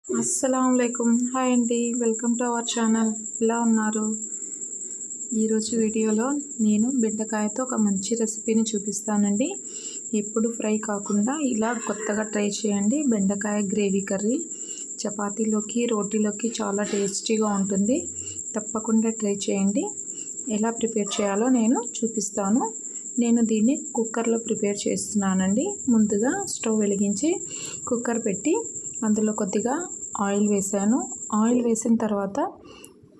అస్సలాముఅలైకుం. Hi అండి, welcome to our channel. ఎలా ఉన్నారు? ఈరోజు వీడియోలో నేను బెండకాయతో ఒక మంచి రెసిపీని చూపిస్తానండి. ఎప్పుడు ఫ్రై కాకుండా ఇలా కొత్తగా ట్రై చేయండి. బెండకాయ గ్రేవీ కర్రీ చపాతీలోకి, రోటీలోకి చాలా టేస్టీగా ఉంటుంది. తప్పకుండా ట్రై చేయండి. ఎలా ప్రిపేర్ చేయాలో నేను చూపిస్తాను. నేను దీన్ని కుక్కర్లో ప్రిపేర్ చేస్తున్నానండి. ముందుగా స్టవ్ వెలిగించి కుక్కర్ పెట్టి అందులో కొద్దిగా ఆయిల్ వేసాను. ఆయిల్ వేసిన తర్వాత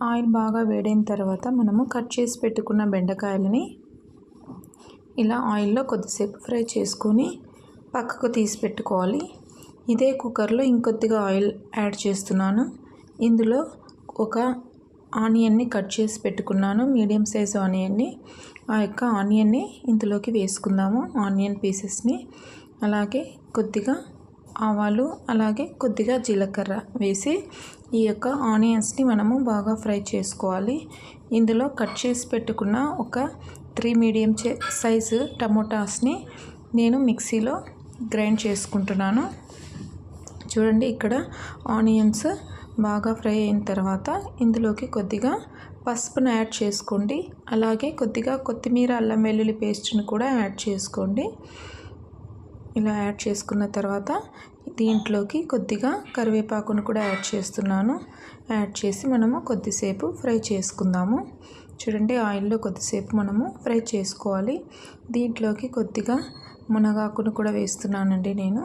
ఆయిల్ బాగా వేడైన తర్వాత మనము కట్ చేసి పెట్టుకున్న బెండకాయలని ఇలా ఆయిల్లో కొద్దిసేపు ఫ్రై చేసుకొని పక్కకు తీసి పెట్టుకోవాలి. ఇదే కుక్కర్లో ఇంకొద్దిగా ఆయిల్ యాడ్ చేస్తున్నాను. ఇందులో ఒక ఆనియన్ని కట్ చేసి పెట్టుకున్నాను, మీడియం సైజు ఆనియన్ని. ఆ యొక్క ఆనియన్ని ఇందులోకి వేసుకుందాము, ఆనియన్ పీసెస్ని. అలాగే కొద్దిగా ఆవాలు, అలాగే కొద్దిగా జీలకర్ర వేసి ఈ యొక్క ఆనియన్స్ని మనము బాగా ఫ్రై చేసుకోవాలి. ఇందులో కట్ చేసి పెట్టుకున్న ఒక 3 మీడియం సైజు టమోటాస్ని నేను మిక్సీలో గ్రైండ్ చేసుకుంటున్నాను. చూడండి, ఇక్కడ ఆనియన్స్ బాగా ఫ్రై అయిన తర్వాత ఇందులోకి కొద్దిగా పసుపును యాడ్ చేసుకోండి. అలాగే కొద్దిగా కొత్తిమీర, అల్లం వెల్లుల్లి పేస్ట్ని కూడా యాడ్ చేసుకోండి. ఇలా యాడ్ చేసుకున్న తర్వాత దీంట్లోకి కొద్దిగా కరివేపాకును కూడా యాడ్ చేస్తున్నాను. యాడ్ చేసి మనము కొద్దిసేపు ఫ్రై చేసుకుందాము. చూడండి, ఆయిల్లో కొద్దిసేపు మనము ఫ్రై చేసుకోవాలి. దీంట్లోకి కొద్దిగా మునగాకును కూడా వేస్తున్నానండి నేను.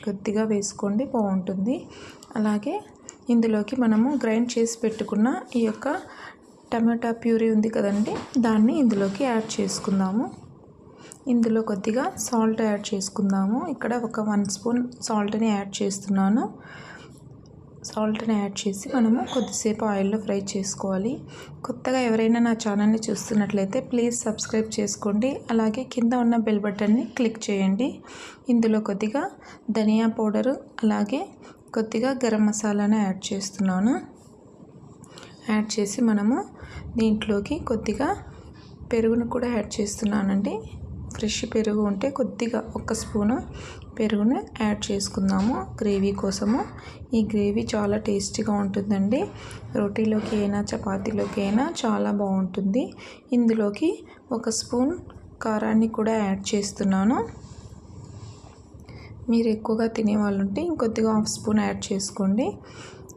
కొద్దిగా వేసుకోండి, బాగుంటుంది. అలాగే ఇందులోకి మనము గ్రైండ్ చేసి పెట్టుకున్న ఈ యొక్క టమాటా ప్యూరీ ఉంది కదండి, దాన్ని ఇందులోకి యాడ్ చేసుకుందాము. ఇందులో కొద్దిగా సాల్ట్ యాడ్ చేసుకుందాము. ఇక్కడ ఒక 1 స్పూన్ సాల్ట్ని యాడ్ చేస్తున్నాను. సాల్ట్ని యాడ్ చేసి మనము కొద్దిసేపు ఆయిల్లో ఫ్రై చేసుకోవాలి. కొత్తగా ఎవరైనా నా ఛానల్ని చూస్తున్నట్లయితే ప్లీజ్ సబ్స్క్రైబ్ చేసుకోండి. అలాగే కింద ఉన్న బెల్ బటన్ని క్లిక్ చేయండి. ఇందులో కొద్దిగా ధనియా పౌడరు, అలాగే కొద్దిగా గరం మసాలాను యాడ్ చేస్తున్నాను. యాడ్ చేసి మనము దీంట్లోకి కొద్దిగా పెరుగును కూడా యాడ్ చేస్తున్నానండి. ఫ్రెష్ పెరుగు ఉంటే కొద్దిగా 1 స్పూను పెరుగును యాడ్ చేసుకుందాము గ్రేవీ కోసము. ఈ గ్రేవీ చాలా టేస్టీగా ఉంటుందండి. రోటీలోకి అయినా చపాతీలోకి అయినా చాలా బాగుంటుంది. ఇందులోకి 1 స్పూన్ కారాన్ని కూడా యాడ్ చేస్తున్నాను. మీరు ఎక్కువగా తినేవాళ్ళు ఉంటే ఇంకొద్దిగా 1/2 స్పూన్ యాడ్ చేసుకోండి.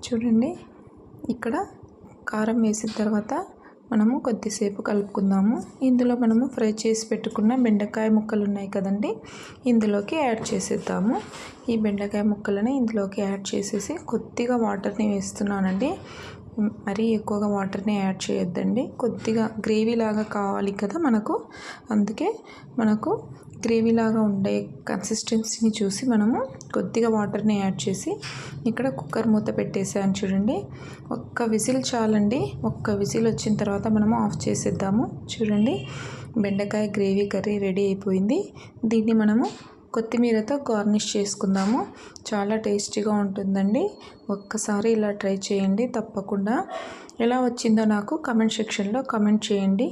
చూడండి, ఇక్కడ కారం వేసిన తర్వాత మనము కొద్దిసేపు కలుపుకుందాము. ఇందులో మనము ఫ్రై చేసి పెట్టుకున్న బెండకాయ ముక్కలు ఉన్నాయి కదండి, ఇందులోకి యాడ్ చేసేద్దాము. ఈ బెండకాయ ముక్కలని ఇందులోకి యాడ్ చేసేసి కొద్దిగా వాటర్ని వేస్తున్నానండి. మరీ ఎక్కువగా వాటర్ని యాడ్ చేయొద్దండి. కొద్దిగా గ్రేవీ లాగా కావాలి కదా మనకు, అందుకే మనకు గ్రేవీ లాగా ఉండే కన్సిస్టెన్సీని చూసి మనము కొద్దిగా వాటర్ని యాడ్ చేసి ఇక్కడ కుక్కర్ మూత పెట్టేసాను. చూడండి, 1 విజిల్ చాలండి. 1 విజిల్ వచ్చిన తర్వాత మనము ఆఫ్ చేసేద్దాము. చూడండి, బెండకాయ గ్రేవీ కర్రీ రెడీ అయిపోయింది. దీన్ని మనము కొత్తిమీరతో గార్నిష్ చేసుకుందాము. చాలా టేస్టీగా ఉంటుందండి. ఒక్కసారి ఇలా ట్రై చేయండి తప్పకుండా. ఎలా వచ్చిందో నాకు కామెంట్ సెక్షన్లో కామెంట్ చేయండి.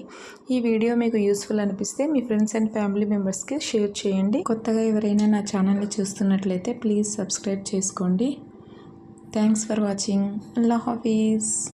ఈ వీడియో మీకు యూస్ఫుల్ అనిపిస్తే మీ ఫ్రెండ్స్ అండ్ ఫ్యామిలీ మెంబర్స్కి షేర్ చేయండి. కొత్తగా ఎవరైనా నా ఛానల్ని చూస్తున్నట్లయితే ప్లీజ్ సబ్స్క్రైబ్ చేసుకోండి. Thanks for watching. Allah Hafeez.